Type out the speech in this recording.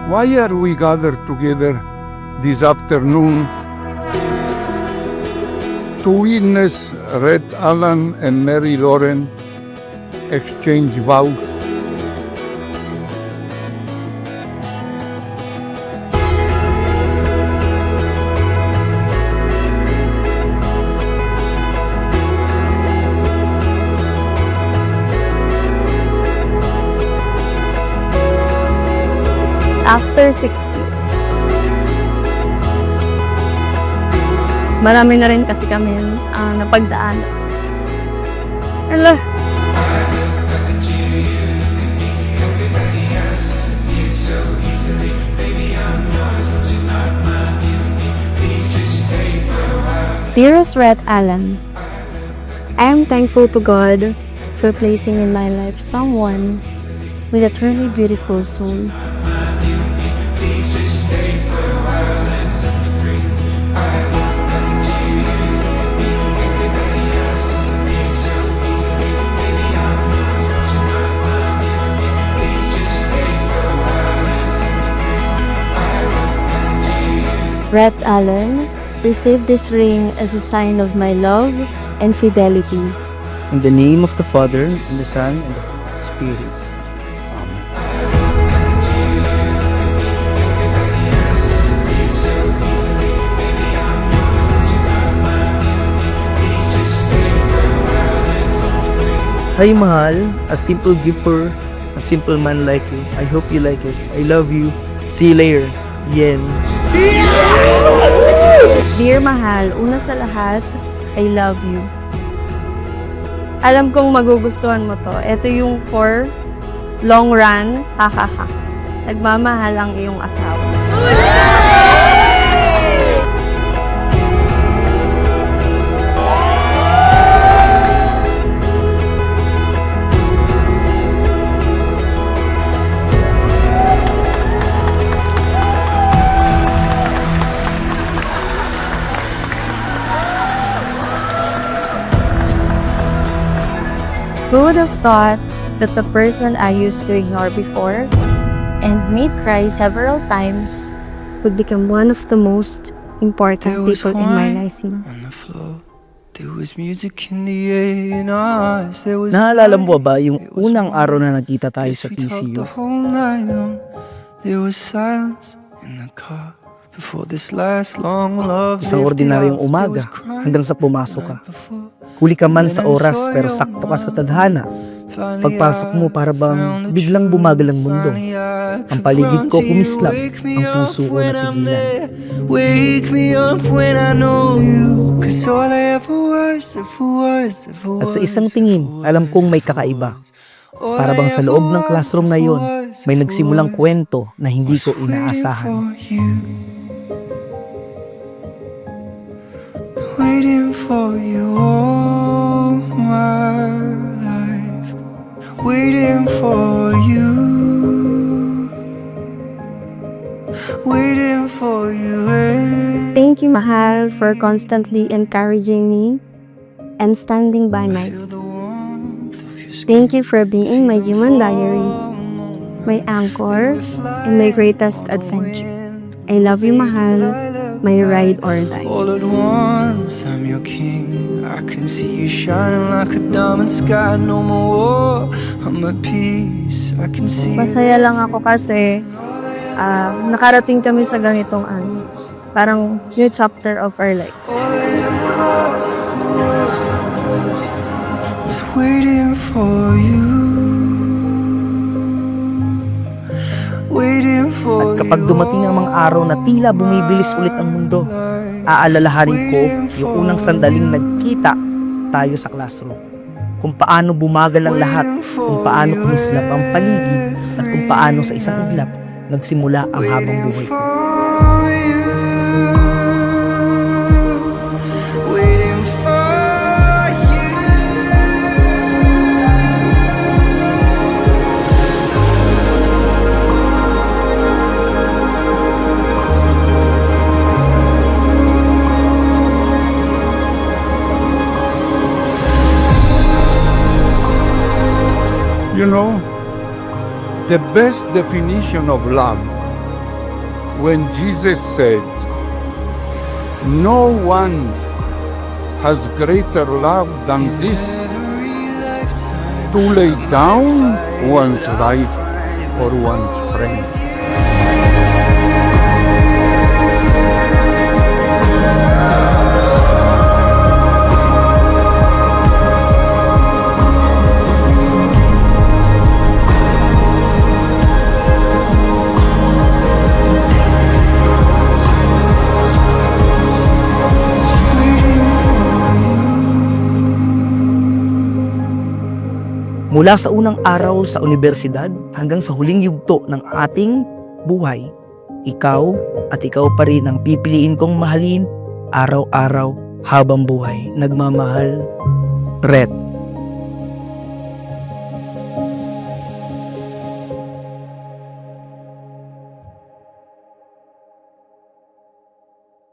Why are we gathered together this afternoon to witness Red Allen and Mary Lauren exchange vows? After 6 years. Marami na rin kasi kami napagdaan. Hello. Dearest Red Allen, I am thankful to God for placing in my life someone with a truly beautiful soul. Red Allen, receive this ring as a sign of my love and fidelity. In the name of the Father, and the Son, and the Holy Spirit. Amen. Hi, mahal. A simple gift for a simple man like you. I hope you like it. I love you. See you later. Yen. Dear Mahal, una sa lahat, I love you. Alam kong magugustuhan mo to. Ito yung for long run, hahaha. Nagmamahal ang iyong asawa. Who would have thought that the person I used to ignore before and made cry several times would become one of the most important people in my life? Naalala mo ba yung unang araw na nagkita tayo sa PCU? Isang ordinaryong umaga hanggang sa pumasok ka. Huli ka man sa oras pero sakto ka sa tadhana. Pagpasok mo para bang biglang bumagal ang mundo. Ang paligid ko kumislap, ang puso ko napigilan. At sa isang tingin, alam kong may kakaiba. Para bang sa loob ng classroom na yon, may nagsimulang kwento na hindi ko inaasahan. Waiting for you all my life. Waiting for you. Waiting for you. Thank you, Mahal, for constantly encouraging me and standing by my side. Thank you for being my human diary, my anchor, and my greatest adventure. I love you, Mahal, my ride or die. All at once, I'm your king. I can see you shining like a diamond sky. No more war, I'm at peace. I can see. Masaya lang ako kasi nakarating kami sa ganitong parang new chapter of our life. Was waiting for you. Waiting for At kapag dumating ang mga araw na tila bumibilis ulit ang mundo, aalalahanin ko yung unang sandaling nagkita tayo sa classroom. Kung paano bumagal ang lahat, kung paano kumislap ang paligid, at kung paano sa isang iglap nagsimula ang habang buhay ko. Waiting for you. You know, the best definition of love when Jesus said, "No one has greater love than this, to lay down one's life for one's friend." Mula sa unang araw sa unibersidad hanggang sa huling yugto ng ating buhay, ikaw at ikaw pa rin ang pipiliin kong mahalin araw-araw habang buhay. Nagmamahal, Red.